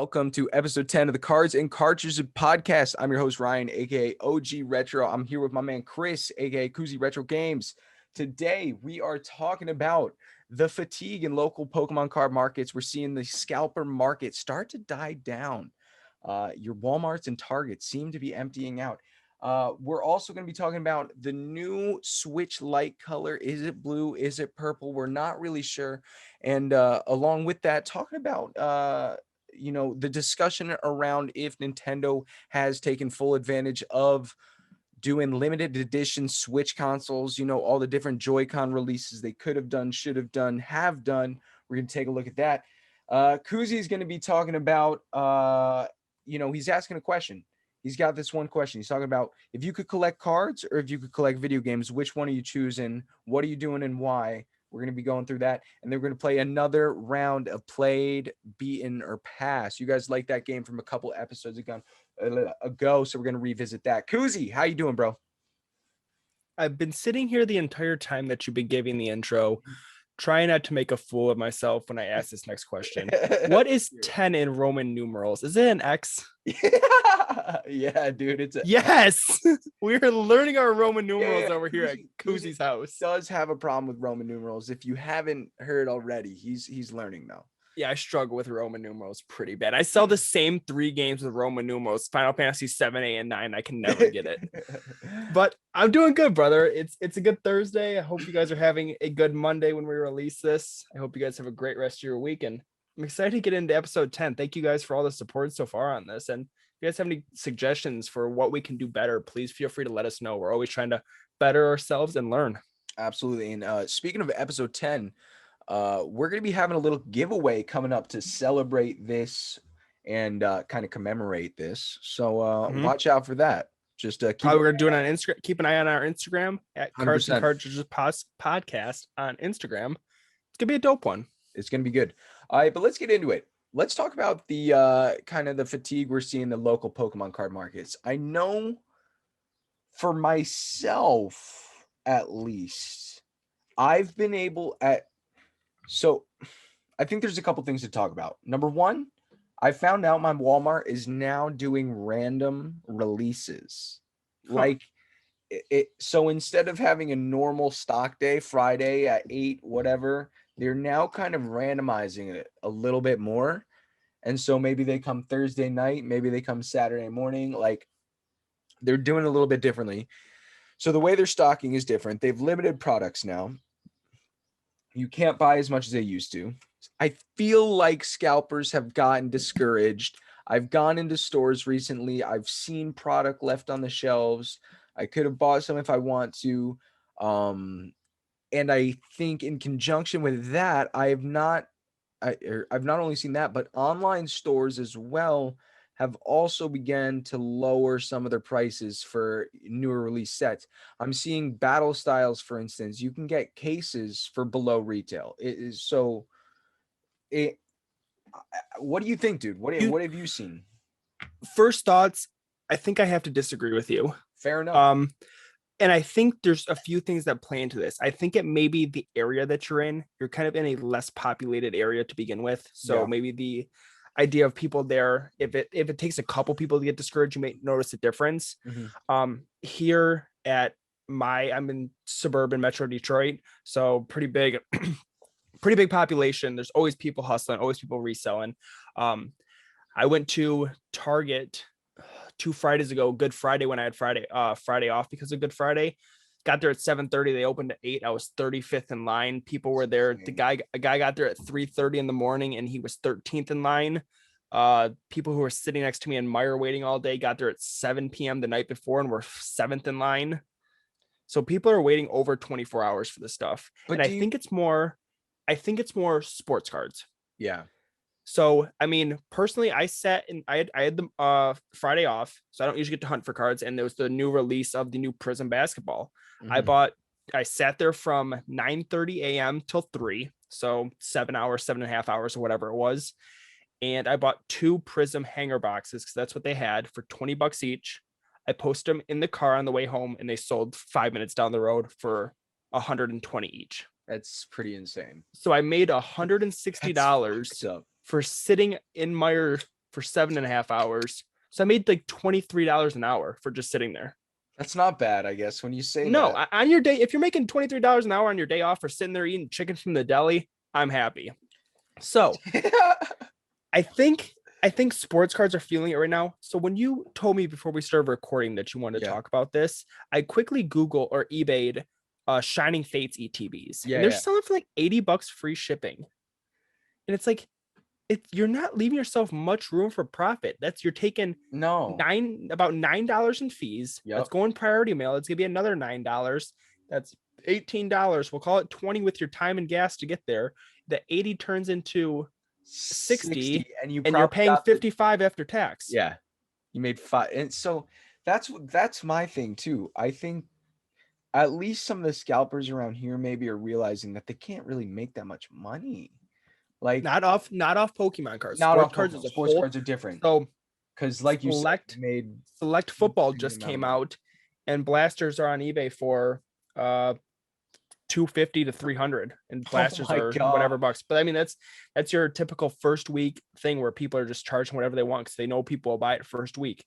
welcome to episode 10 of the Cards and Cartridges Podcast. I'm your host, Ryan, aka OG Retro. I'm here with my man, Chris, aka Koozie Retro Games. Today, we are talking about the fatigue in local Pokemon card markets. We're seeing the scalper market start to die down. Your Walmarts and Targets seem to be emptying out. We're also going to be talking about the new Switch Lite color. Is it blue? Is it purple? We're not really sure. And along with that, talking about the discussion around if Nintendo has taken full advantage of doing limited edition Switch consoles, all the different Joy-Con releases they could have done, should have done, have done. We're going to take a look at that. Koozie is going to be talking about, he's asking a question. He's got this one question. He's talking about if you could collect cards or if you could collect video games, which one are you choosing? What are you doing and why? We're going to be going through that. And then we're going to play another round of Played, Beaten, or Pass. You guys like that game from a couple episodes ago. So we're going to revisit that. Koozie, how you doing, bro? I've been sitting here the entire time that you've been giving the intro, trying not to make a fool of myself when I ask this next question. What is 10 in Roman numerals? Is it an X? Yeah, dude. It's yes. We're learning our Roman numerals over here at Koozie's house. Does have a problem with Roman numerals. If you haven't heard already, he's learning though. Yeah, I struggle with Roman numerals pretty bad. I sell the same 3 games with Roman numerals, Final Fantasy 7, 8, and 9. I can never get it. But I'm doing good, brother. It's a good Thursday. I hope you guys are having a good Monday when we release this. I hope you guys have a great rest of your week. And I'm excited to get into episode 10. Thank you guys for all the support so far on this. And if you guys have any suggestions for what we can do better, please feel free to let us know. We're always trying to better ourselves and learn. Absolutely. And speaking of episode 10, we're going to be having a little giveaway coming up to celebrate this and kind of commemorate this. So watch out for that. Just we're going to do it on Instagram. Keep an eye on our Instagram at 100%. Cards and Cartridges Podcast on Instagram. It's going to be a dope one. It's going to be good. All right, but let's get into it. Let's talk about the kind of the fatigue we're seeing in the local Pokemon card markets. I know for myself, at least, I've been able So I think there's a couple things to talk about. Number one, I found out my Walmart is now doing random releases. Like so instead of having a normal stock day, Friday at 8, whatever, they're now kind of randomizing it a little bit more. And so maybe they come Thursday night, maybe they come Saturday morning. Like they're doing it a little bit differently. So the way they're stocking is different. They've limited products now. You can't buy as much as they used to. I feel like scalpers have gotten discouraged. I've gone into stores recently. I've seen product left on the shelves. I could have bought some if I want to. And I think in conjunction with that, I've not only seen that, but online stores as well have also begun to lower some of their prices for newer release sets. I'm seeing battle styles, for instance. You can get cases for below retail. What do you think, dude? What have you seen? First thoughts, I think I have to disagree with you. Fair enough. And I think there's a few things that play into this. I think it may be the area that you're in. You're kind of in a less populated area to begin with. So maybe the idea of people there, if it takes a couple people to get discouraged, you may notice a difference. Here at I'm in suburban Metro Detroit, so pretty big population. There's always people hustling, always people reselling. I went to Target 2 Fridays ago, Good Friday, when I had Friday off because of Good Friday. Got there at 7:30. They opened at 8. I was 35th in line. People were there. A guy got there at 3:30 in the morning, and he was 13th in line. People who were sitting next to me in Meyer waiting all day got there at 7 p.m. the night before and were 7th in line. So people are waiting over 24 hours for this stuff. But I think it's more sports cards. Yeah. So, I mean, personally, I had the Friday off, so I don't usually get to hunt for cards. And there was the new release of the new Prism basketball. I sat there from 9:30 a.m. till 3. So 7.5 hours or whatever it was. And I bought 2 Prism hanger boxes because that's what they had for $20 each. I posted them in the car on the way home and they sold 5 minutes down the road for $120 each. That's pretty insane. So I made $160 for sitting in Meyer for 7.5 hours. So I made like $23 an hour for just sitting there. That's not bad, I guess, when you say No, that. on your day, if you're making $23 an hour on your day off for sitting there eating chicken from the deli, I'm happy. So I think sports cards are feeling it right now. So when you told me before we started recording that you wanted to talk about this, I quickly Google or eBayed Shining Fates ETBs. Yeah, and they're selling for like $80 free shipping. And it's like, you're not leaving yourself much room for profit. You're taking about $9 in fees. Yep. That's going priority mail. It's gonna be another $9. That's $18. We'll call it 20 with your time and gas to get there. The 80 turns into 60 and you're paying 55 after tax. Yeah, you made 5. And so that's my thing too. I think at least some of the scalpers around here maybe are realizing that they can't really make that much money. Like not off Pokemon cards. Not sports off cards. Sports cards are different. So because like you said, Select Football just came out, and blasters are on eBay for $250 to $300, and blasters are whatever bucks. But I mean, that's your typical first week thing where people are just charging whatever they want because they know people will buy it first week.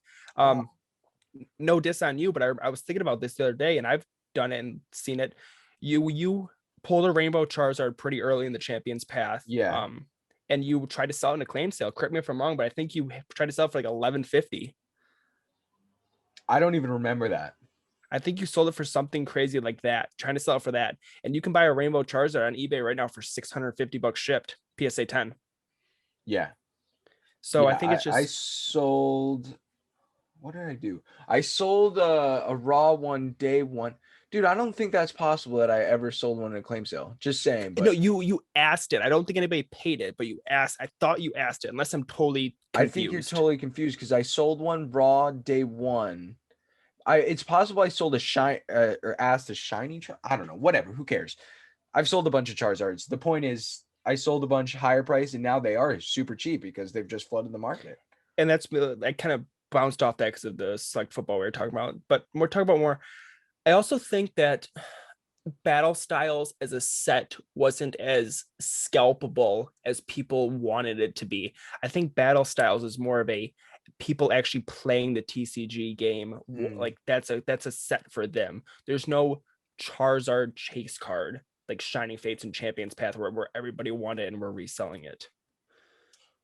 No diss on you, but I was thinking about this the other day, and I've done it and seen it. You pulled a Rainbow Charizard pretty early in the Champions Path. Yeah. And you tried to sell it in a claim sale. Correct me if I'm wrong, but I think you tried to sell it for like $11.50. I don't even remember that. I think you sold it for something crazy like that, trying to sell it for that. And you can buy a Rainbow Charizard on eBay right now for $650 shipped, PSA 10. Yeah. So I think it's just... I sold... What did I do? I sold a raw one day one. Dude, I don't think that's possible that I ever sold one in a claim sale. Just saying. But... No, you asked it. I don't think anybody paid it, but you asked. I thought you asked it, unless I'm totally confused. I think you're totally confused because I sold one raw day one. It's possible I sold or asked a shiny. I don't know. Whatever. Who cares? I've sold a bunch of Charizards. The point is, I sold a bunch higher price, and now they are super cheap because they've just flooded the market. And I kind of bounced off that because of the Select Football we were talking about. But we're talking about more. I also think that Battle Styles as a set wasn't as scalpable as people wanted it to be. I think Battle Styles is more of a people actually playing the TCG game. Like that's a set for them. There's no Charizard chase card like Shining Fates and Champions Path where everybody wanted it and we're reselling it.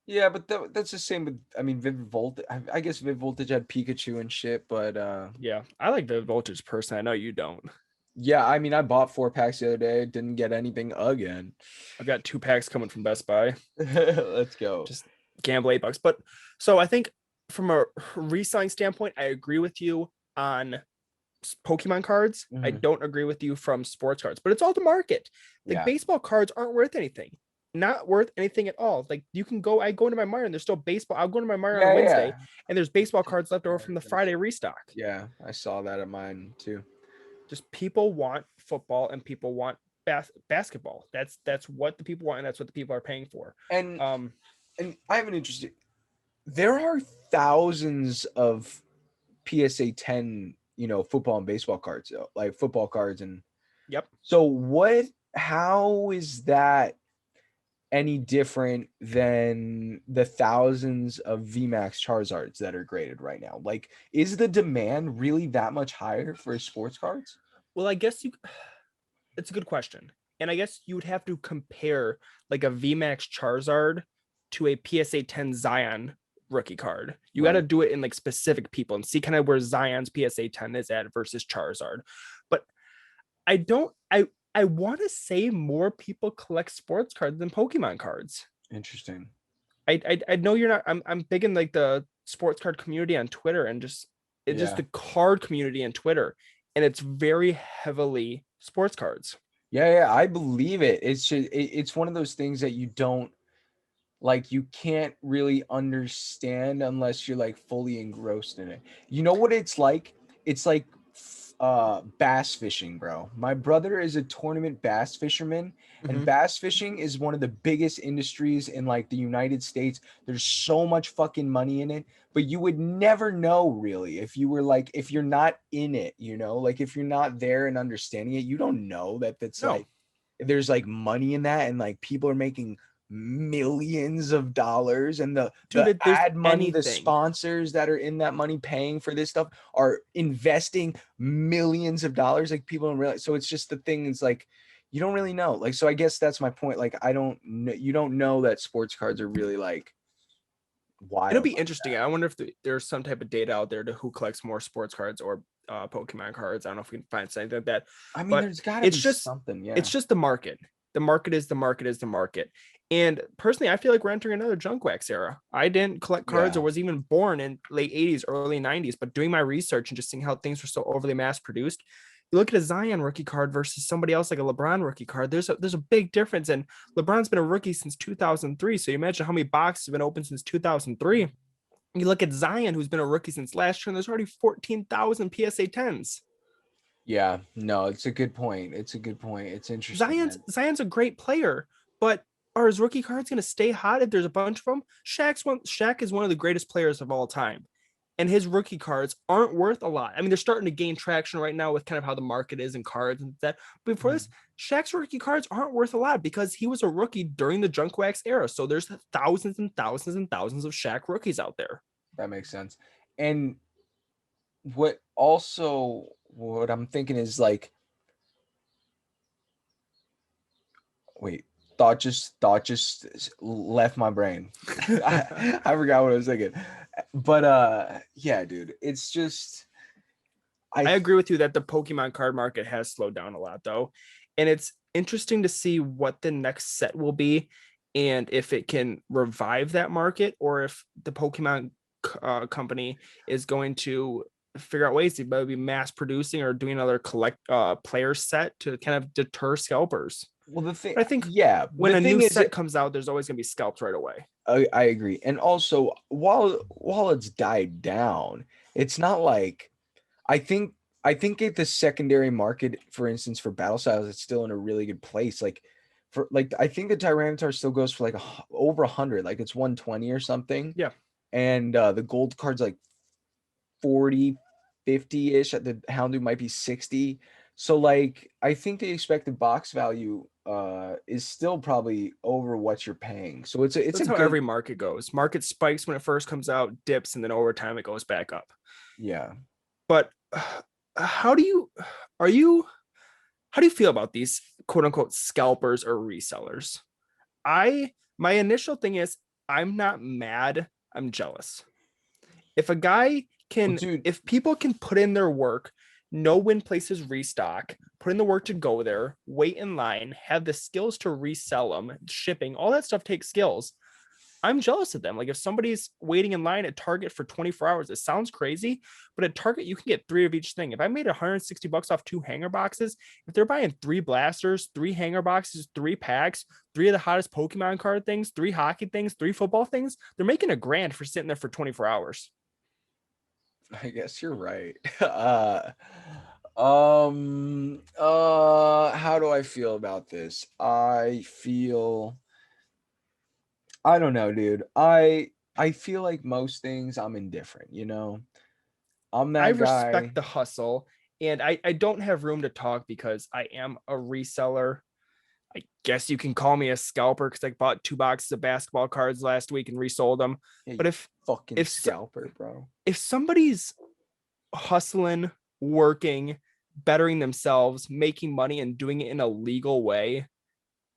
Yeah, but that's the same with, I mean, Vivid Voltage. I guess Vivid Voltage had Pikachu and shit, but yeah, I like Vivid Voltage personally. I know you don't. Yeah, I mean, I bought 4 packs the other day. Didn't get anything again. I've got 2 packs coming from Best Buy. Let's go. Just gamble $8. But so I think from a reselling standpoint, I agree with you on Pokemon cards. I don't agree with you from sports cards, but it's all the market. Like baseball cards aren't worth anything. Not worth anything at all. Like I go into my Meyer and there's still baseball. I'll go into my Meyer on Wednesday and there's baseball cards left over from the Friday restock. Yeah, I saw that at mine too. Just people want football and people want basketball. That's what the people want, and that's what the people are paying for. And I have an interesting. There are thousands of PSA 10, football and baseball cards, like football cards, and So how is that any different than the thousands of VMAX Charizards that are graded right now? Like, is the demand really that much higher for sports cards? Well, I guess it's a good question. And I guess you would have to compare like a VMAX Charizard to a PSA 10 Zion rookie card. You got to do it in like specific people and see kind of where Zion's PSA 10 is at versus Charizard. But I want to say more people collect sports cards than Pokemon cards. Interesting. I know you're not. I'm big in like the sports card community on Twitter and just the card community on Twitter, and it's very heavily sports cards. Yeah, I believe it. It's one of those things that you don't like. You can't really understand unless you're like fully engrossed in it. You know what it's like? It's like bass fishing, bro. My brother is a tournament bass fisherman, and bass fishing is one of the biggest industries in like the United States. There's so much fucking money in it, but you would never know really if you're not in it, like if you're not there and understanding it, you don't know that that's like there's like money in that, and like people are making millions of dollars, and the Dude, if there's ad money, the anything, sponsors that are in that money paying for this stuff are investing millions of dollars. Like, people don't realize. So it's just the thing is like, you don't really know. Like, so I guess that's my point. Like, I don't know, you don't know that sports cards are really like wild. it'll be like interesting. that. I wonder if there's some type of data out there to who collects more sports cards or Pokemon cards. I don't know if we can find something like that. I mean, But there's got to it's be just something. Yeah. it's just the market. The market is the market is the market. And personally, I feel like we're entering another junk wax era. I didn't collect cards Yeah. or was even born in late 80s, early 90s, but doing my research and just seeing how things were so overly mass produced, you look at a Zion rookie card versus somebody else like a LeBron rookie card. There's a big difference. And LeBron's been a rookie since 2003. So you imagine how many boxes have been open since 2003. You look at Zion, who's been a rookie since last year, and there's already 14,000 PSA 10s. Yeah, no, it's a good point. It's a good point. It's interesting. Zion's a great player, but are his rookie cards going to stay hot if there's a bunch of them? Shaq is one of the greatest players of all time, and his rookie cards aren't worth a lot. I mean, they're starting to gain traction right now with kind of how the market is in cards and that. But before this, Shaq's rookie cards aren't worth a lot because he was a rookie during the junk wax era. So there's thousands and thousands and thousands of Shaq rookies out there. That makes sense. And what I'm thinking is like, wait, thought just left my brain. I forgot what I was thinking. But yeah, dude, it's just I agree with you that the Pokemon card market has slowed down a lot though. And it's interesting to see what the next set will be and if it can revive that market or if the Pokemon company is going to figure out ways to maybe mass producing or doing another player set to kind of deter scalpers. Well, the thing, I think when a new set comes out, there's always going to be scalped right away. I agree. And also, while it's died down, it's not like I think at the secondary market, for instance, for battle styles, it's still in a really good place. Like for like, I think the Tyranitar still goes for like over 100, like it's 120 or something. Yeah. And the gold card's like 40, 50-ish. At the Houndoom might be 60. So like, I think the expected box value is still probably over what you're paying. So it's how every market goes. Market spikes when it first comes out, dips, and then over time it goes back up. Yeah. But how do you feel about these quote unquote scalpers or resellers? My initial thing is I'm not mad, I'm jealous. If a guy can, if people can put in their work, know when places restock, put in the work to go there, wait in line, have the skills to resell them, shipping, all that stuff takes skills. I'm jealous of them. Like if somebody's waiting in line at Target for 24 hours, it sounds crazy, but at Target, you can get 3 of each thing. If I made $160 off 2 hanger boxes, if they're buying 3 blasters, 3 hanger boxes, 3 packs, 3 of the hottest Pokemon card things, 3 hockey things, 3 football things, they're making $1,000 for sitting there for 24 hours. I guess you're right. How do I feel about this? I don't know, dude. I feel like most things I'm indifferent, you know? I'm that guy. I respect the hustle, and I don't have room to talk because I am a reseller. I guess you can call me a scalper because I bought 2 boxes of basketball cards last week and resold them. Yeah, but if scalper, bro. If somebody's hustling, working, bettering themselves, making money, and doing it in a legal way,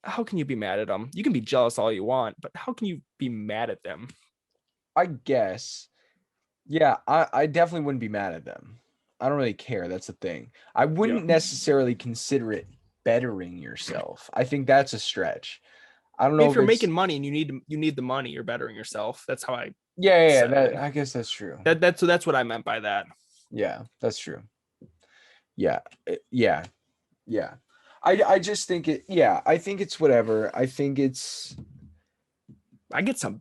how can you be mad at them? You can be jealous all you want, but how can you be mad at them? I guess. Yeah, I definitely wouldn't be mad at them. I don't really care. That's the thing. I wouldn't necessarily consider it bettering yourself. I think that's a stretch. I don't know if you're making money and you need the money, you're bettering yourself. That's how I. Yeah. I guess that's true. That's what I meant by that. Yeah, that's true. Yeah. I just think it. Yeah, I think it's whatever. I get some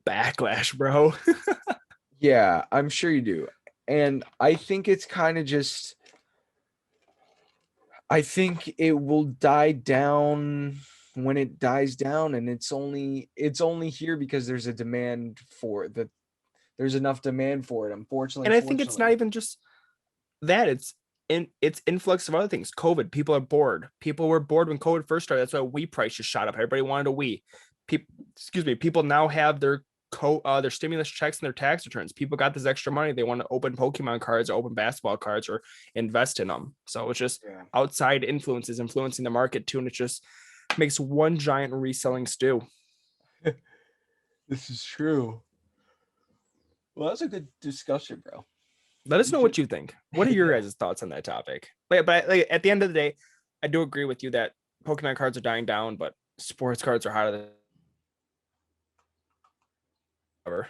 backlash, bro. Yeah, I'm sure you do. And I think it's kind of just, I think it will die down when it dies down, and it's only here because there's a demand for it, that there's enough demand for it, unfortunately. And I think it's not even just that, it's influx of other things. COVID, people are bored. People were bored when COVID first started. That's why Wii price just shot up. Everybody wanted a Wii. people now have their stimulus checks and their tax returns. People got this extra money. They want to open Pokemon cards or open basketball cards or invest in them. So it's just outside influences influencing the market too. And it just makes one giant reselling stew. This is true. Well, that's a good discussion, bro. Let us know what you think. What are your guys' thoughts on that topic? But at the end of the day, I do agree with you that Pokemon cards are dying down, but sports cards are hotter than ever.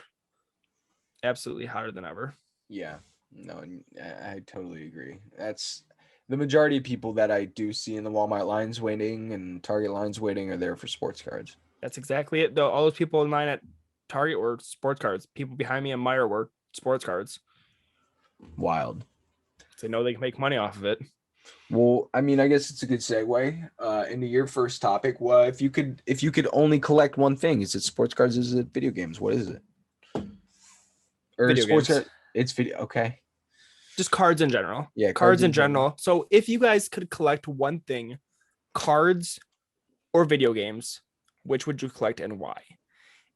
Absolutely hotter than ever. Yeah, no, I totally agree. That's the majority of people that I do see in the Walmart lines waiting and Target lines waiting are there for sports cards. That's exactly it. Though all those people in line at Target were sports cards. People behind me in Meyer were sports cards. Wild. They know they can make money off of it. Well, I mean, I guess it's a good segue into your first topic. Well, if you could only collect one thing, is it sports cards? Is it video games? What is it? Or video sports games. card? It's video. Okay. Just cards in general. Yeah, cards in general. So if you guys could collect one thing, cards or video games, which would you collect and why?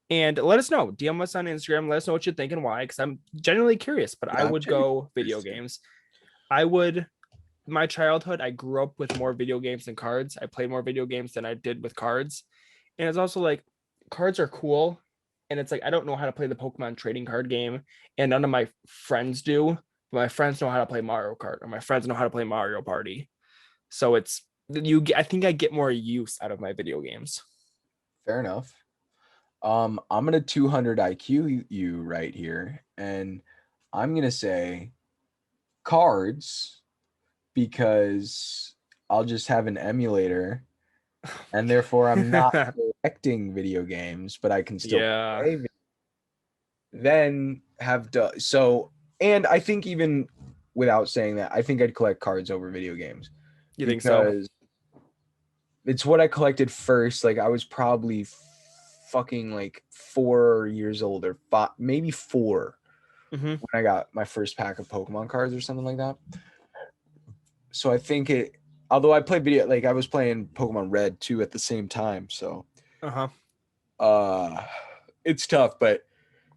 And let us know. DM us on Instagram. Let us know what you think and why, because I'm genuinely curious. But I would go video games. My childhood, I grew up with more video games than cards. I played more video games than I did with cards. And it's also like cards are cool. And it's like I don't know how to play the Pokemon trading card game. And none of my friends do. But my friends know how to play Mario Kart, or my friends know how to play Mario Party. So I think I get more use out of my video games. Fair enough. I'm gonna 200 IQ you right here, and I'm gonna say cards because I'll just have an emulator, and therefore I'm not collecting video games, but I can still play. Then and I think even without saying that, I think I'd collect cards over video games. You think so? It's what I collected first. Like I was probably fucking like 4 years old or maybe 4 when I got my first pack of Pokemon cards or something like that. So I think although I played I was playing Pokemon Red too at the same time. So it's tough, but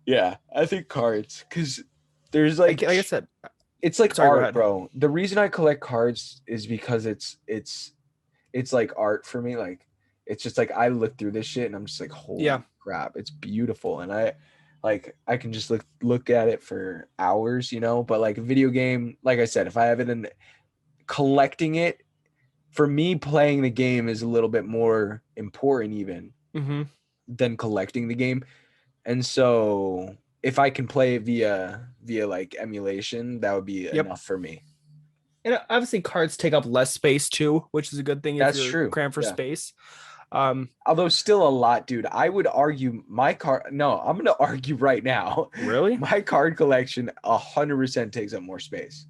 yeah, I think cards because there's like it's like art, bro. The reason I collect cards is because it's like art for me. Like it's just like I look through this shit and I'm just like, holy crap, it's beautiful. And I can just look at it for hours, but like a video game, like I said, if I have it in collecting it, for me, playing the game is a little bit more important even than collecting the game. And so if I can play it via like emulation, that would be enough for me. And obviously cards take up less space too, which is a good thing. That's if you're true. Crammed for space. Although still a lot, dude. I would argue I'm going to argue right now. Really? My card collection 100% takes up more space.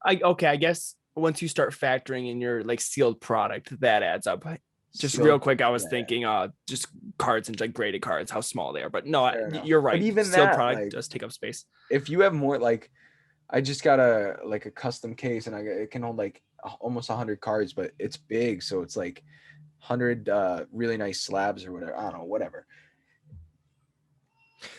I guess once you start factoring in your like sealed product, that adds up. Just real quick, I was thinking just cards and like graded cards, how small they are. But no, you're right. But even sealed product does take up space. If you have more, like I just got a custom case and it can hold like almost 100 cards, but it's big, so it's like 100 really nice slabs or whatever. I don't know, whatever.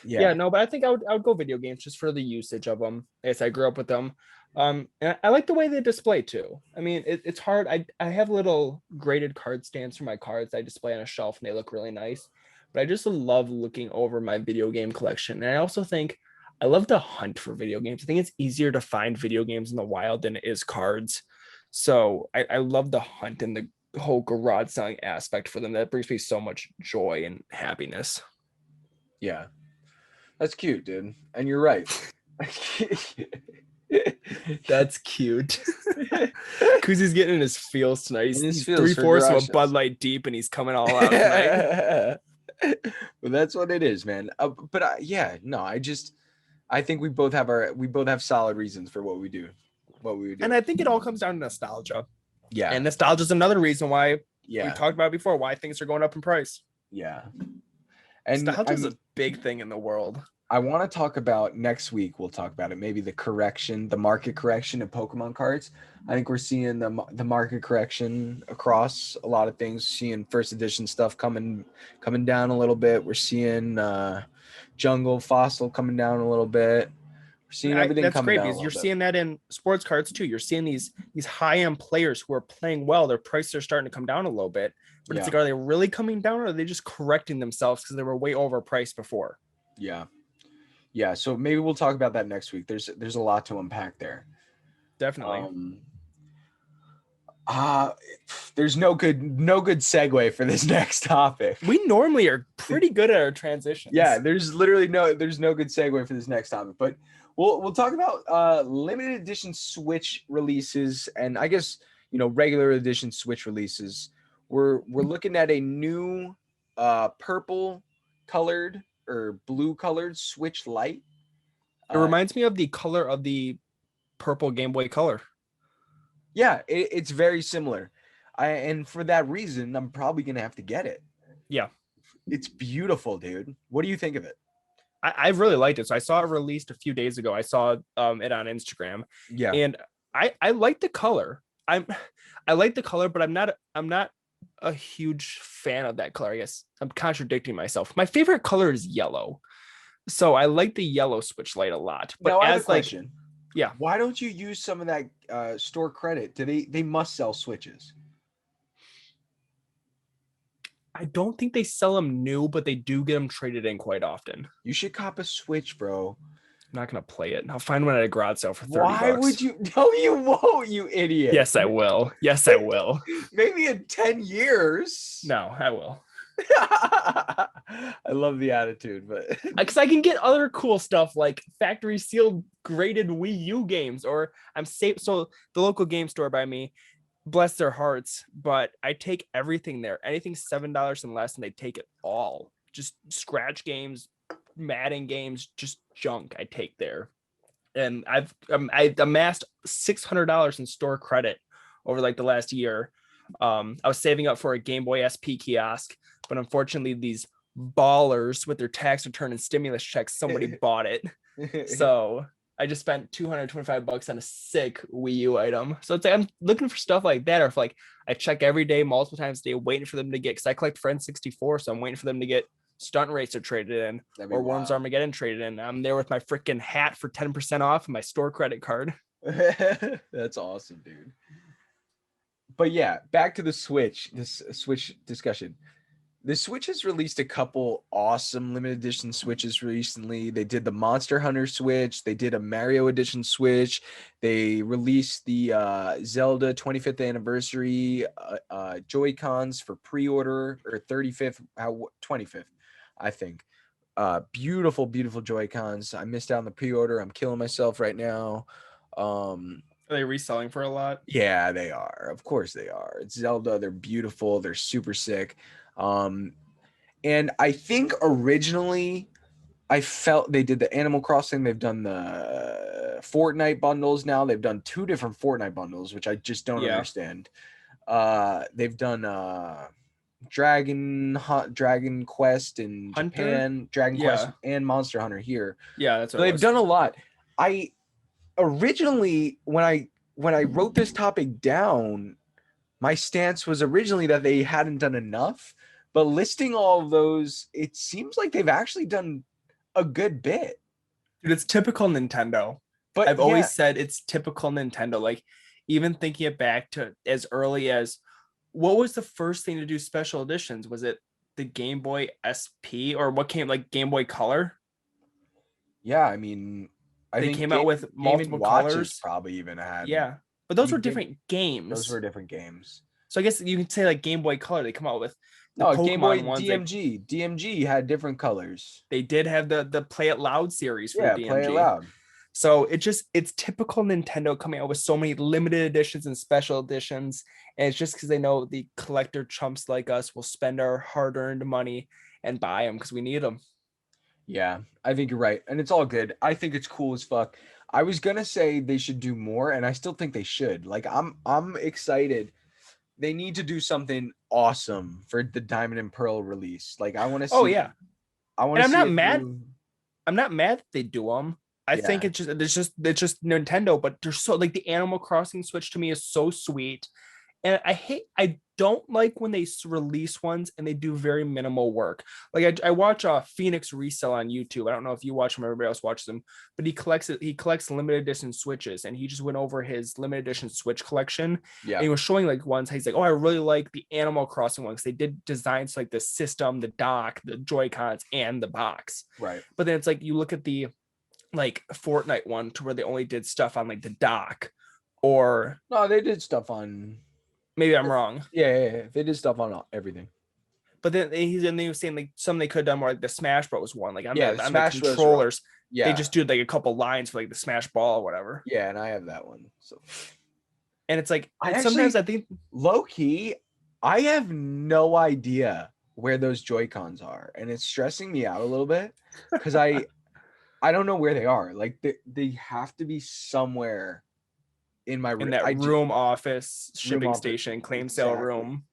Yeah, no, but I think I would go video games just for the usage of them. As I grew up with them. And I like the way they display too. I mean, it's hard. I have little graded card stands for my cards I display on a shelf and they look really nice. But I just love looking over my video game collection. And I also think I love to hunt for video games. I think it's easier to find video games in the wild than it is cards. So I love the hunt and the whole garage selling aspect for them. That brings me so much joy and happiness. Yeah. That's cute, dude. And you're right. That's cute. Kuzi's getting in his feels tonight. He's 3/4 of a Bud Light deep and he's coming all out tonight. Well, that's what it is, man. I think we both have solid reasons for what we do. And I think it all comes down to nostalgia. Yeah. And nostalgia is another reason why we talked about before, why things are going up in price. Yeah. And nostalgia is a big thing in the world. I want to talk about next week. We'll talk about it. Maybe the market correction of Pokemon cards. I think we're seeing the market correction across a lot of things. Seeing first edition stuff coming down a little bit. We're seeing Jungle Fossil coming down a little bit. We're seeing everything That's coming great down a because little you're bit. seeing that in sports cards too. You're seeing these high end players who are playing well. Their prices are starting to come down a little bit, but it's like, are they really coming down, or are they just correcting themselves because they were way overpriced before? Yeah. So maybe we'll talk about that next week. There's a lot to unpack there. Definitely. There's no good segue for this next topic. We normally are pretty good at our transitions. Yeah, there's no good segue for this next topic, but we'll talk about limited edition Switch releases, and I guess regular edition Switch releases. We're looking at a new purple colored or blue colored Switch Lite. It reminds me of the color of the purple Game Boy Color. Yeah, it's very similar. And for that reason, I'm probably gonna have to get it. Yeah, it's beautiful, dude. What do you think of it? I really liked it. So I saw it released a few days ago. I saw it on Instagram. Yeah, and I like the color. I like the color, but I'm not a huge fan of that color. I guess I'm contradicting myself. My favorite color is yellow, so I like the yellow Switch Lite a lot. But now, I have as a question. Yeah, why don't you use some of that store credit? They must sell Switches. I don't think they sell them new, but they do get them traded in quite often. You should cop a Switch, bro. I'm not gonna play it. I'll find one at a garage sale for $30. Why would you? No, you won't, you idiot. Yes, I will. Yes, I will. Maybe in 10 years. No, I will. I love the attitude, but because I can get other cool stuff like factory sealed graded Wii U games, or I'm safe. So the local game store by me, bless their hearts, but I take everything there. Anything $7 and less, and they take it all. Just scratch games, Madden games, just junk. I take there, and I amassed $600 in store credit over like the last year. I was saving up for a Game Boy SP kiosk, but unfortunately these ballers with their tax return and stimulus checks, somebody bought it. So I just spent $225 on a sick Wii U item. So it's like I'm looking for stuff like that, or if like I check every day, multiple times a day, waiting for them to get, because I collect Friend 64, so I'm waiting for them to get Stunt Racer traded in or Worms Armageddon traded in. I'm there with my freaking hat for 10% off and my store credit card. That's awesome, dude. But yeah, back to the Switch, this Switch discussion. The Switch has released a couple awesome limited edition Switches recently. They did the Monster Hunter Switch. They did a Mario Edition Switch. They released the Zelda 25th anniversary Joycons for pre-order, or 25th, I think. Beautiful, beautiful Joycons. I missed out on the pre-order. I'm killing myself right now. Are they reselling for a lot? Yeah, they are. Of course they are. It's Zelda. They're beautiful. They're super sick. And I think originally I felt they did the Animal Crossing. They've done the Fortnite bundles now. They've done 2 different Fortnite bundles, which I just don't understand. They've done Dragon Quest in Hunter? Japan, Dragon Quest and Monster Hunter here. Yeah, that's what they've done a lot. I originally, when I wrote this topic down, my stance was originally that they hadn't done enough, but listing all of those, it seems like they've actually done a good bit. Dude, it's typical Nintendo. But I've always said it's typical Nintendo. Like, even thinking it back to as early as, what was the first thing to do special editions? Was it the Game Boy SP, or what came, like Game Boy Color? Yeah, I mean, they came out with multiple colors. Probably even had. Yeah, but those were different games. Those were different games. So I guess you can say like Game Boy Color. They come out with Pokemon Game Boy ones. DMG had different colors. They did have the Play It Loud series for DMG. Play It Loud. So it's typical Nintendo coming out with so many limited editions and special editions, and it's just because they know the collector chumps like us will spend our hard-earned money and buy them because we need them. Yeah, I think you're right, and it's all good. I think it's cool as fuck. I was gonna say they should do more, and I still think they should. Like, I'm excited. They need to do something awesome for the Diamond and Pearl release. Like, I want to see. Oh yeah, I want to. I'm not mad. I'm not mad that they do them. I think it's just Nintendo, but they're so like the Animal Crossing Switch to me is so sweet. And I don't like when they release ones and they do very minimal work. Like I watch Phoenix Resell on YouTube. I don't know if you watch him, everybody else watches him, but he collects limited edition Switches, and he just went over his limited edition Switch collection. Yeah. And he was showing like ones. He's like, oh, I really like the Animal Crossing ones. They did designs like the system, the dock, the Joycons, and the box. Right. But then it's like you look at the like Fortnite one to where they only did stuff on like the dock, or no, they did stuff on. Maybe I'm wrong. Yeah. They did stuff on everything. But then he was saying like some they could have done more like the Smash Bros one. Like on Smash the controllers, yeah, they just do like a couple lines for like the Smash Ball or whatever. Yeah, and I have that one. So, and it's like sometimes I think low key, I have no idea where those Joy-Cons are, and it's stressing me out a little bit because I don't know where they are. Like they have to be somewhere in my in that office, shipping station, claim sale room,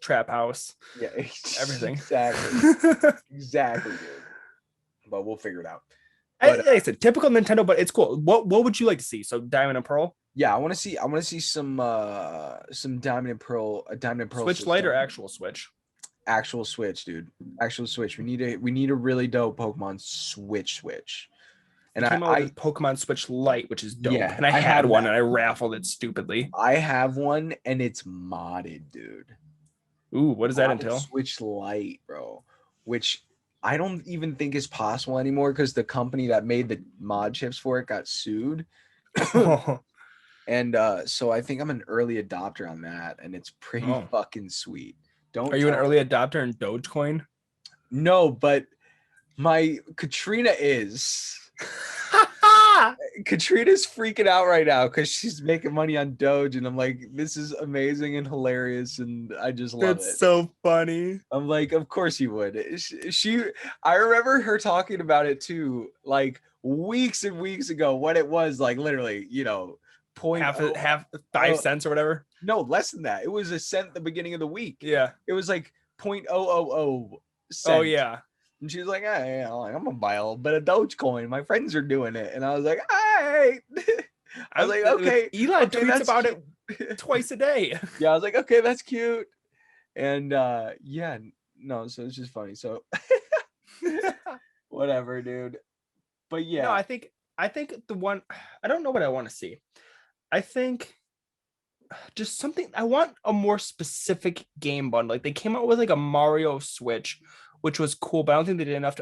trap house. Yeah, everything. Exactly, dude. But we'll figure it out. Like I said, typical Nintendo, but it's cool. What would you like to see? So Diamond and Pearl? Yeah, I want to see some Diamond and Pearl, a Diamond and Pearl Switch Lite or actual Switch? Actual Switch, dude. Actual Switch. We need a really dope Pokemon Switch. And came out with Pokemon Switch Lite, which is dope. Yeah, and I had one and I raffled it stupidly. I have one and it's modded, dude. Ooh, what does that entail? Switch Lite, bro. Which I don't even think is possible anymore because the company that made the mod chips for it got sued. And so I think I'm an early adopter on that, and it's pretty fucking sweet. Are you an early adopter in Dogecoin? No, but my Katrina is. Katrina's freaking out right now because she's making money on Doge, and I'm like, this is amazing and hilarious, and I just love it. That's so funny. I'm like, of course you would. I remember her talking about it too, like weeks and weeks ago, when it was like literally, half 5 cents or whatever. No, less than that. It was a cent at the beginning of the week. Yeah, it was like 0.000 cents. Oh yeah. And she was like, hey, I'm gonna buy a little bit of Dogecoin. My friends are doing it. And I was like, hey. I was like, okay. Eli tweets about it twice a day. Yeah, I was like, okay, that's cute. And so it's just funny. So whatever, dude. But yeah. No, I think the one, I don't know what I want to see. I think just something, I want a more specific game bundle. Like they came out with like a Mario Switch, which was cool, but I don't think they did enough.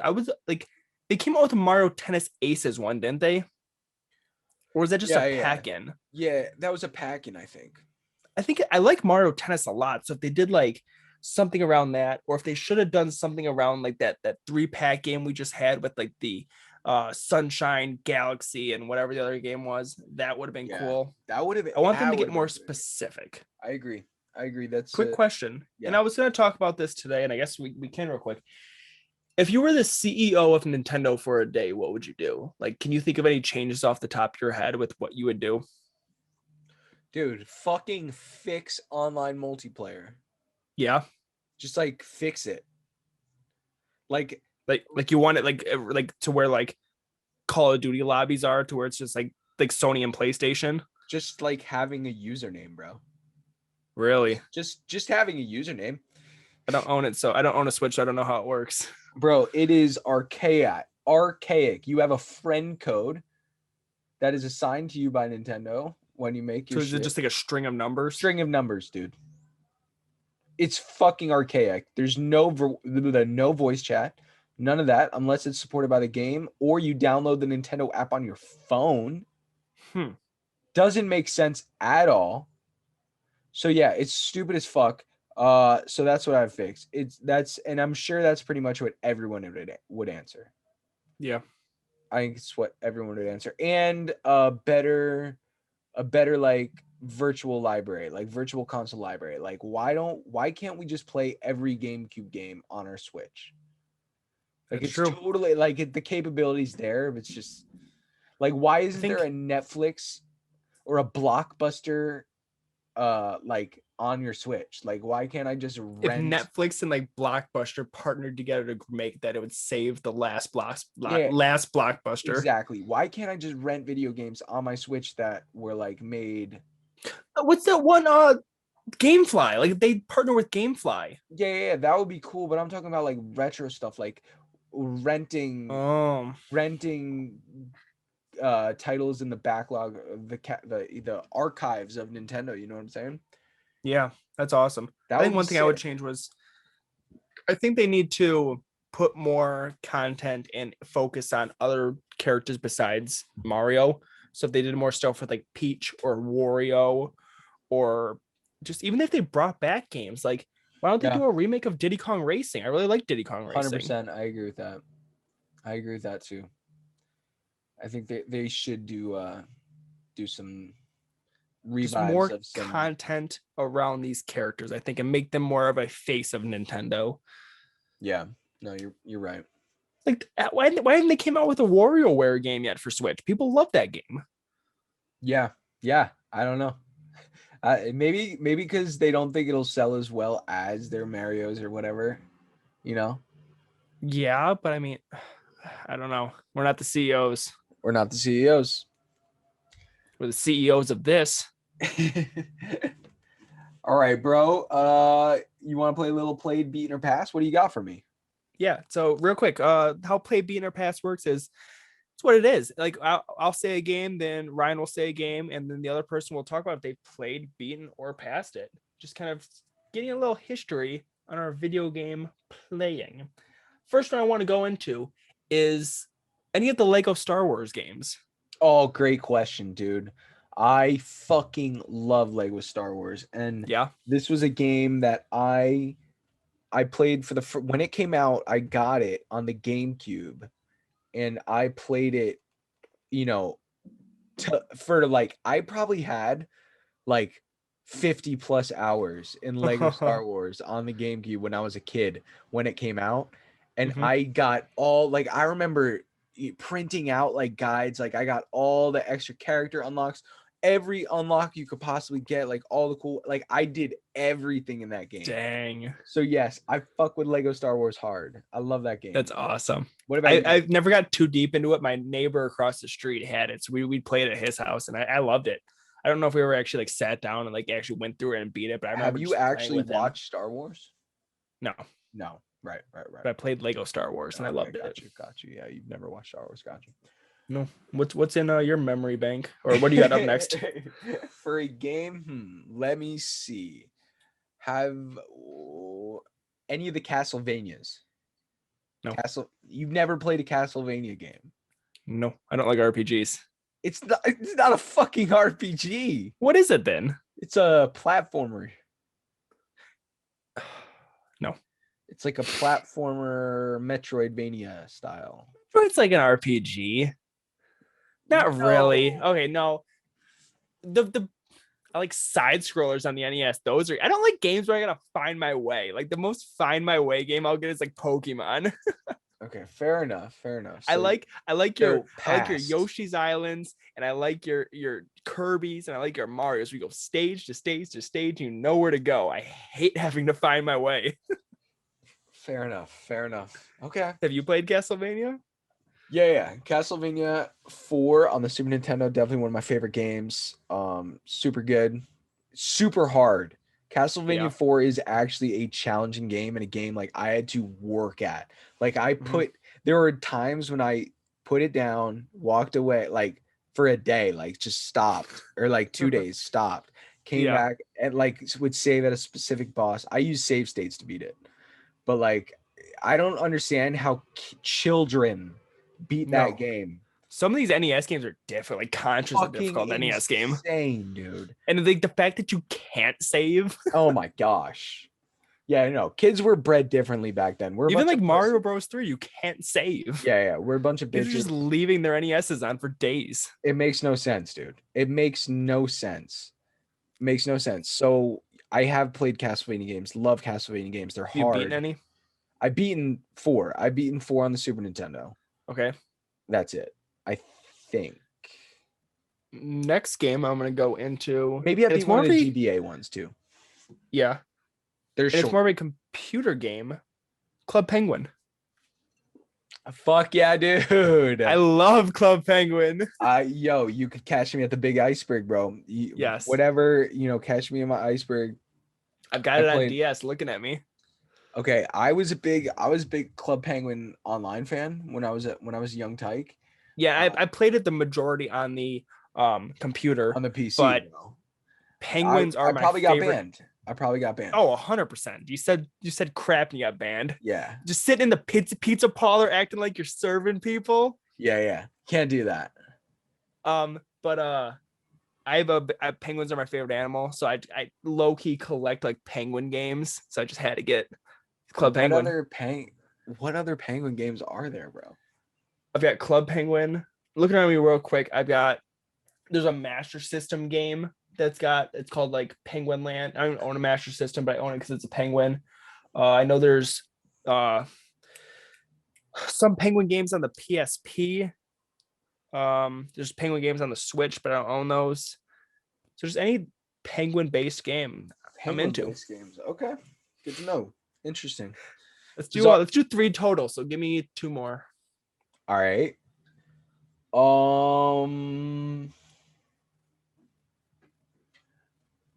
They came out with a Mario Tennis Aces one, didn't they? Or was that just a pack-in? Yeah, that was a pack-in, I think. I think I like Mario Tennis a lot. So if they did like something around that, or if they should have done something around like that 3-pack game we just had with like the Sunshine, Galaxy, and whatever the other game was, that would have been cool. That would have been. I want them to get more specific. I agree. That's quick question. Yeah. And I was going to talk about this today, and I guess we can real quick. If you were the CEO of Nintendo for a day, what would you do? Like, can you think of any changes off the top of your head with what you would do? Dude, fucking fix online multiplayer. Yeah. Just like fix it. Like you want it like to where like Call of Duty lobbies are, to where it's just like Sony and PlayStation. Just like having a username, bro. Really? Just having a username. I don't own it, so I don't own a Switch. So I don't know how it works. Bro, it is archaic. You have a friend code that is assigned to you by Nintendo when you make your So is it just like a string of numbers? String of numbers, dude. It's fucking archaic. There's no voice chat. None of that unless it's supported by the game or you download the Nintendo app on your phone. Doesn't make sense at all. So yeah, it's stupid as fuck. So that's what I've fixed. And I'm sure that's pretty much what everyone would answer. Yeah. I think it's what everyone would answer. And a better like virtual library, like virtual console library. Like why can't we just play every GameCube game on our Switch? Like it's true. Totally like the capabilities there, but it's just like why isn't there a Netflix or a Blockbuster like on your Switch? Like, why can't I just If rent? Netflix and like Blockbuster partnered together to make that, it would save the last Yeah, last Blockbuster. exactly. Why can't I just rent video games on my Switch that were like made? What's that one? GameFly. Like they partner with GameFly. Yeah, that would be cool. But I'm talking about like retro stuff, like renting titles in the backlog of the archives of Nintendo. You know what I'm saying? Yeah, that's awesome. That I would think be one thing I would sick. change was I think they need to put more content and focus on other characters besides Mario. So if they did more stuff with like Peach or Wario, or just even if they brought back games, like why don't they Yeah. do a remake of Diddy Kong Racing? I really like Diddy Kong Racing. 100%. I agree with that. I agree with that too. I think they should do some Just revives more of some. content around these characters, I think, and make them more of a face of Nintendo. Yeah. No, you're right. Like why haven't they came out with a WarioWare game yet for Switch? People love that game. Yeah. I don't know. Maybe because they don't think it'll sell as well as their Mario's or whatever. You know. Yeah, but I mean, I don't know. We're not the CEOs. We're not the CEOs. We're the CEOs of this. All right, bro. You want to play a little played, beaten, or pass? What do you got for me? Yeah. So real quick, how play beaten or pass works is it's what it is. Like I'll say a game, then Ryan will say a game, and then the other person will talk about if they played, beaten, or passed it. Just kind of getting a little history on our video game playing. First one I want to go into is any of the Lego Star Wars games. Oh, great question, dude. I fucking love Lego Star Wars, and Yeah. this was a game that I played for when it came out. I got it on the GameCube, and I played it. You know, I probably had like 50 plus hours in Lego Star Wars on the GameCube when I was a kid when it came out, and I got all like I remember printing out like guides. Like I got all the extra character unlocks, every unlock you could possibly get, like all the cool, like I did everything in that game. Dang. So yes, I fuck with Lego Star Wars hard. I love that game. That's awesome. What about you? I've never got too deep into it. My neighbor across the street had it, so we played at his house, and I loved it. I don't know if we ever actually like sat down and like actually went through it and beat it, but I remember. Have you actually watched Star Wars? No. Right. But I played Lego Star Wars and I loved it. Got you. Yeah, you've never watched Star Wars. Got you. No. What's in your memory bank, or what do you got up next? For a game? Let me see. Have any of the Castlevanias? No. You've never played a Castlevania game? No, I don't like RPGs. It's not a fucking RPG. What is it then? It's a platformer. No. It's like a platformer Metroidvania style. It's like an RPG. Not really. Okay, no. The I like side scrollers on the NES. Those are I don't like games where I gotta find my way. Like the most find my way game I'll get is like Pokemon. Okay, fair enough. So I like your passed. Yoshi's Islands, and I like your Kirby's, and I like your Mario's. We go stage to stage to stage. You know where to go. I hate having to find my way. Fair enough. Okay. Have you played Castlevania? Yeah. Castlevania 4 on the Super Nintendo, definitely one of my favorite games. Super good, super hard. Castlevania 4 is actually a challenging game, and a game like I had to work at. Like there were times when I put it down, walked away, like for a day, like just stopped, or like 2 days stopped, came back and like would save at a specific boss. I use save states to beat it, but like I don't understand how children beat that game. Some of these NES games are different. Like Contra's a difficult NES game. Insane, dude. And like the fact that you can't save. Oh my gosh. Yeah, no. Kids were bred differently back then. We're even like Mario Bros. 3, you can't save. Yeah. We're a bunch of bitches. They're just leaving their NESs on for days. It makes no sense, dude. It makes no sense. So I have played Castlevania games. Love Castlevania games. They're hard. You beaten any? I've beaten 4. I've beaten 4 on the Super Nintendo. Okay. That's it. I think. Next game I'm gonna go into. Maybe I and beat it's more one of of a the GBA ones too. yeah, They're and it's short. more of a computer game. Club Penguin. Fuck yeah, dude. I love Club Penguin. Yo, you could catch me at the big iceberg, bro. Yes. Whatever, catch me in my iceberg. I've got I it on played. DS looking at me. Okay, I was a big Club Penguin online fan when I was a young tyke. Yeah, I played it the majority on the computer On the PC, but bro. penguins are I my probably favorite. got banned. I probably got banned. Oh, 100%. You said crap and you got banned. Yeah. Just sitting in the pizza parlor acting like you're serving people. Yeah. Can't do that. But penguins are my favorite animal, so I low key collect like penguin games. So I just had to get Club Penguin. What other penguin games are there, bro? I've got Club Penguin. Looking at me real quick, there's a Master System game it's called like Penguin Land. I don't own a Master System, but I own it because it's a penguin. I know there's some penguin games on the PSP. There's penguin games on the Switch, but I don't own those. So there's any penguin-based game I'm into. Games. Okay, good to know. Interesting. Let's do 3 total. So give me 2 more. All right.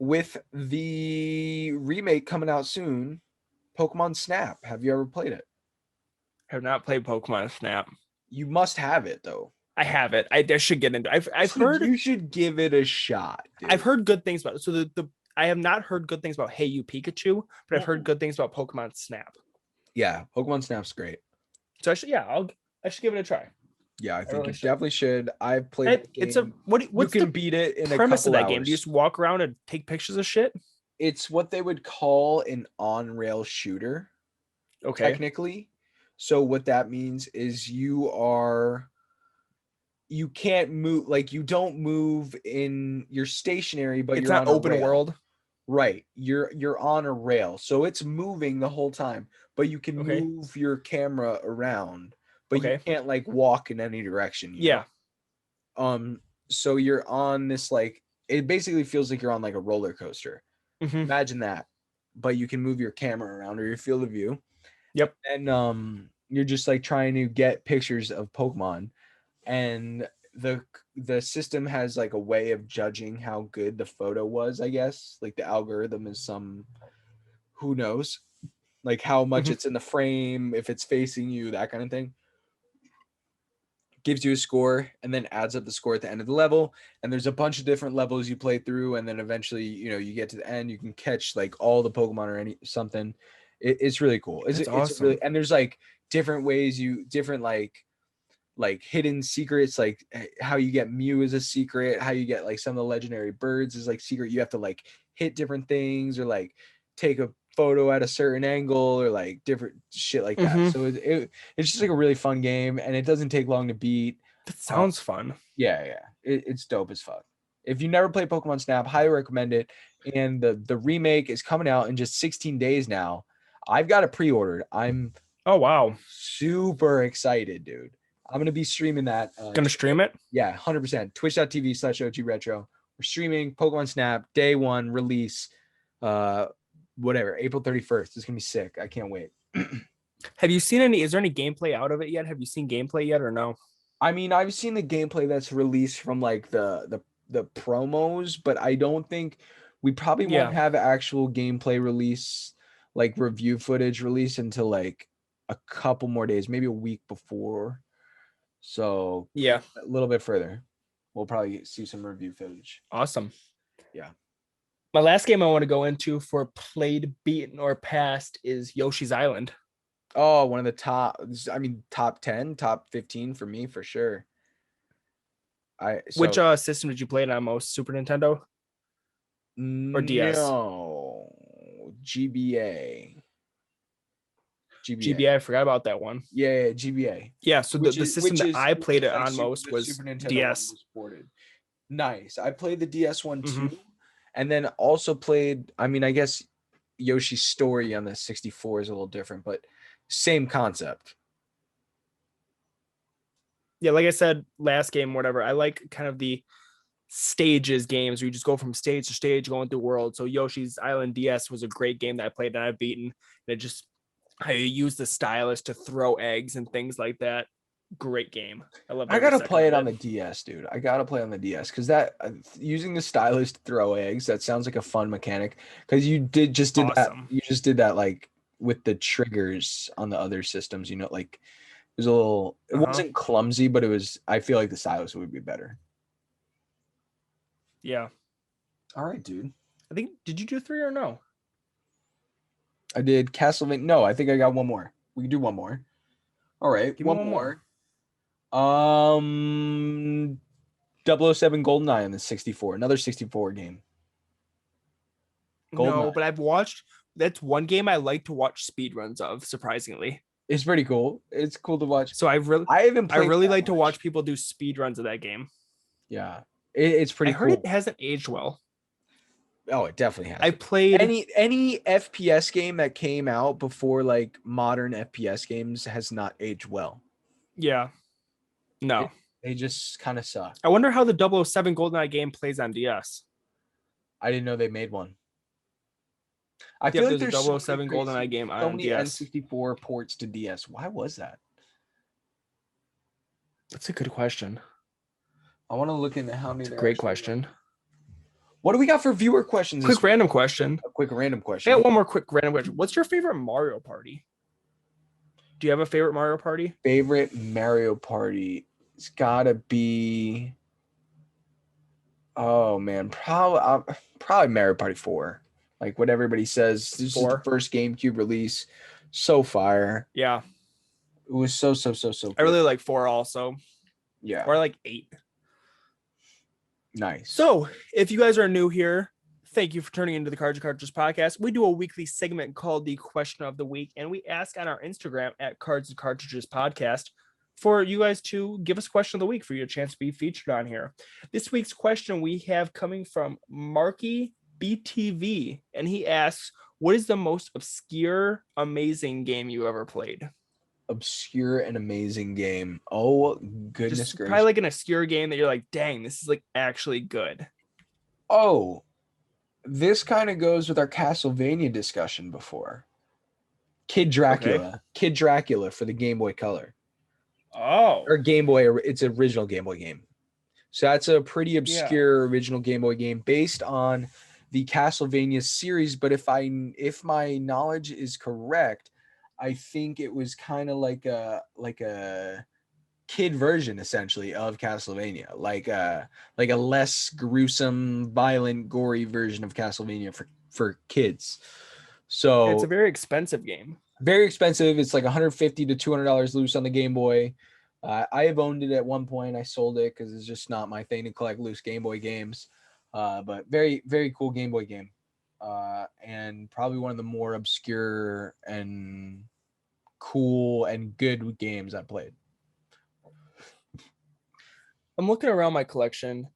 With the remake coming out soon, Pokemon Snap. Have you ever played it? I have not played Pokemon Snap. You must have it though. I have it. I should get into it. I've heard you should give it a shot. Dude. I've heard good things about it. So I have not heard good things about Hey You Pikachu, but I've heard good things about Pokemon Snap. Yeah, Pokemon Snap's great. So I should give it a try. Yeah, I think you definitely should. I've played it. It's a what's you can the beat it in premise a couple of that hours. game? Do you just walk around and take pictures of shit? It's what they would call an on-rail shooter. Okay. Technically. So what that means is you can't move, like you don't move you're stationary, but it's you're not on open world. Right. You're on a rail. So it's moving the whole time, but you can move your camera around, but you can't like walk in any direction. You know? So you're on this, like, it basically feels like you're on like a roller coaster. Mm-hmm. Imagine that, but you can move your camera around or your field of view. Yep. And you're just like trying to get pictures of Pokemon, and the system has like a way of judging how good the photo was, I guess. Like the algorithm is who knows, like how much it's in the frame, if it's facing you, that kind of thing. Gives you a score and then adds up the score at the end of the level. And there's a bunch of different levels you play through, and then eventually, you get to the end, you can catch like all the Pokemon or something. It's really cool. It's awesome. It's really, and there's like different ways like hidden secrets, like how you get Mew is a secret, how you get like some of the legendary birds is like secret. You have to like hit different things or like take a photo at a certain angle or like different shit like that. So it's just like a really fun game, and it doesn't take long to beat. That sounds fun. Yeah. It's dope as fuck. If you never played Pokemon Snap, highly recommend it. And the remake is coming out in just 16 days now. I've got it pre-ordered. Oh wow, super excited, dude. I'm going to be streaming that. Gonna stream it? Yeah, 100%. Twitch.tv/OGRetro. We're streaming Pokemon Snap day 1 release. Whatever, April 31st. It's going to be sick. I can't wait. Have you seen is there any gameplay out of it yet? Have you seen gameplay yet or no? I mean, I've seen the gameplay that's released from like the promos, but I don't think we probably won't have actual gameplay release, like review footage release, until like a couple more days, maybe a week before. So yeah, a little bit further, we'll probably see some review footage. Awesome. Yeah. My last game I want to go into for played, beaten, or passed is Yoshi's Island. Oh, one of the top 10, top 15 for me for sure. Which system did you play it on most? Super Nintendo or DS? No, GBA. GBA, I forgot about that one. Yeah, GBA. Yeah, so the system that I played it on most was Super Nintendo DS. Nice. I played the DS one too, and then also played, I guess Yoshi's Story on the 64 is a little different, but same concept. Yeah, like I said, last game, whatever. I like kind of the stages games where you just go from stage to stage going through worlds. So Yoshi's Island DS was a great game that I played and I've beaten. And it just, I used the stylus to throw eggs and things like that. Great game. I gotta play it on the DS, dude. I gotta play on the DS because that using the stylus to throw eggs, that sounds like a fun mechanic. Because you just did that. You just did that like with the triggers on the other systems. You know, like it was a little. It wasn't clumsy, but it was. I feel like the stylus would be better. Yeah. All right, dude. I think. Did you do 3 or no? I did Castlevania. No, I think I got one more. We can do one more. All right, Give me one more. 007 GoldenEye on the 64. Another 64 game. No, but I've watched. That's one game I like to watch speedruns of. Surprisingly, it's pretty cool. It's cool to watch. So I really like to watch people do speedruns of that game. Yeah, it's pretty. I heard it hasn't aged well. Oh, it definitely has. I played any FPS game that came out before like modern FPS games has not aged well. Yeah. No. They just kind of suck. I wonder how the 007 GoldenEye game plays on DS. I didn't know they made one. I feel like there's a 007 GoldenEye game on DS. N64 ports to DS. Why was that? That's a good question. I want to look into how many. That's a great question. What do we got for viewer questions? Quick random question. A quick random question. I got one more quick random question. What's your favorite Mario Party? Do you have a favorite Mario Party? Favorite Mario Party? It's gotta be. Oh man, probably Mario Party 4. Like what everybody says. This is the first GameCube release. So fire. Yeah. It was so cool. I really like 4 also. Yeah. Or like 8. Nice. So if you guys are new here, thank you for turning into the Cards and Cartridges Podcast. We do a weekly segment called the Question of the Week, and we ask on our Instagram at Cards and Cartridges Podcast for you guys to give us question of the week for your chance to be featured on here. This week's question we have coming from Marky BTV, and he asks, what is the most obscure, amazing game you ever played? Obscure and amazing game. Oh, goodness gracious. Probably like an obscure game that you're like, dang, this is like actually good. Oh, this kind of goes with our Castlevania discussion before. Kid Dracula. Okay. Kid Dracula for the Game Boy Color. Oh. Or Game Boy, it's an original Game Boy game. So that's a pretty obscure original Game Boy game based on the Castlevania series. But if my knowledge is correct, I think it was kind of like a kid version essentially of Castlevania, like a less gruesome, violent, gory version of Castlevania for kids. So it's a very expensive game. Very expensive. It's like $150 to $200 loose on the Game Boy. I have owned it at one point. I sold it because it's just not my thing to collect loose Game Boy games. But very, very cool Game Boy game. And probably one of the more obscure and cool and good games I played. I'm looking around my collection,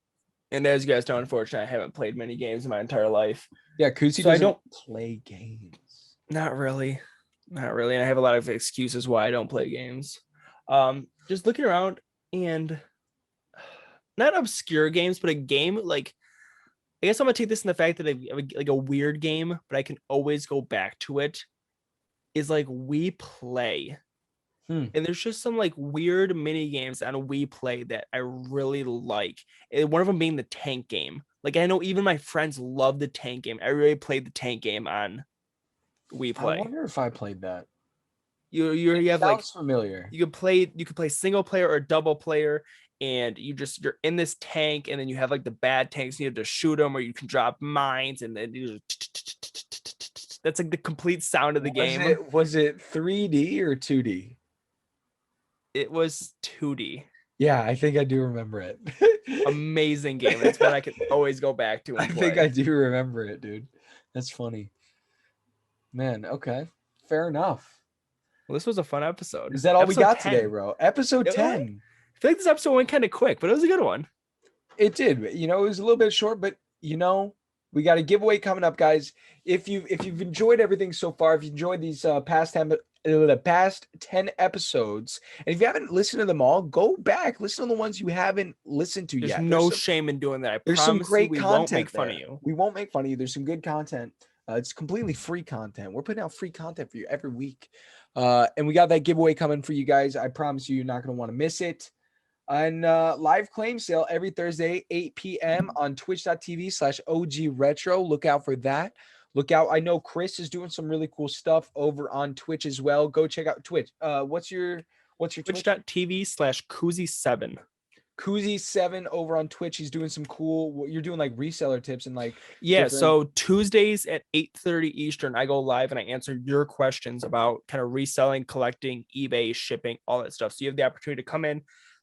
and as you guys know, unfortunately, I haven't played many games in my entire life. Yeah, Kuzi doesn't play games. Not really. And I have a lot of excuses why I don't play games. Just looking around, and not obscure games, but a game like, I guess I'm gonna take this in the fact that like a weird game, but I can always go back to it, is like We Play. And there's just some like weird mini games on We Play that I really like. And one of them being the tank game. Like I know even my friends love the tank game. I really played the tank game on We Play. I wonder if I played that. You have like familiar. You could play single player or double player, and you're in this tank, and then you have like the bad tanks. You have to shoot them, or you can drop mines, and then that's like the complete sound of the game. Was it 3D or 2D? It was 2D. Yeah, I think I do remember it. Amazing game. It's one I could always go back to. I think I do remember it, dude. That's funny. Man, okay. Fair enough. Well, this was a fun episode. Is that all we got today, bro? Episode 10. I feel like this episode went kind of quick, but it was a good one. It did. It was a little bit short, but we got a giveaway coming up, guys. If you've enjoyed everything so far, if you enjoyed these past the past 10 episodes. And if you haven't listened to them all, go back, listen to the ones you haven't listened to There's yet. no shame in doing that. I There's some promise you, great we content won't make fun there. of you. We won't make fun of you. There's some good content. It's completely free content. We're putting out free content for you every week. And we got that giveaway coming for you guys. I promise you're not going to want to miss it. And live claim sale every Thursday, 8 p.m. on twitch.tv/OG Retro. Look out for that. Look out. I know Chris is doing some really cool stuff over on Twitch as well. Go check out Twitch. What's your Twitch? Twitch.tv/Koozie7. Koozie7 over on Twitch. He's doing some cool, you're doing like reseller tips and like. Yeah. So Tuesdays at 8:30 Eastern, I go live and I answer your questions about kind of reselling, collecting, eBay, shipping, all that stuff. So you have the opportunity to come in,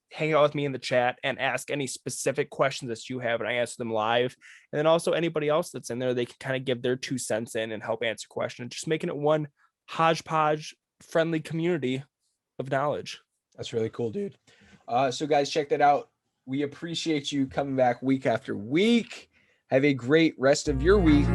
hang out with me in the chat and ask any specific questions that you have, and I answer them live. And then also anybody else that's in there, they can kind of give their 2 cents in and help answer questions, just making it one hodgepodge friendly community of knowledge. That's really cool, dude. So guys, check that out. We appreciate you coming back week after week. Have a great rest of your week.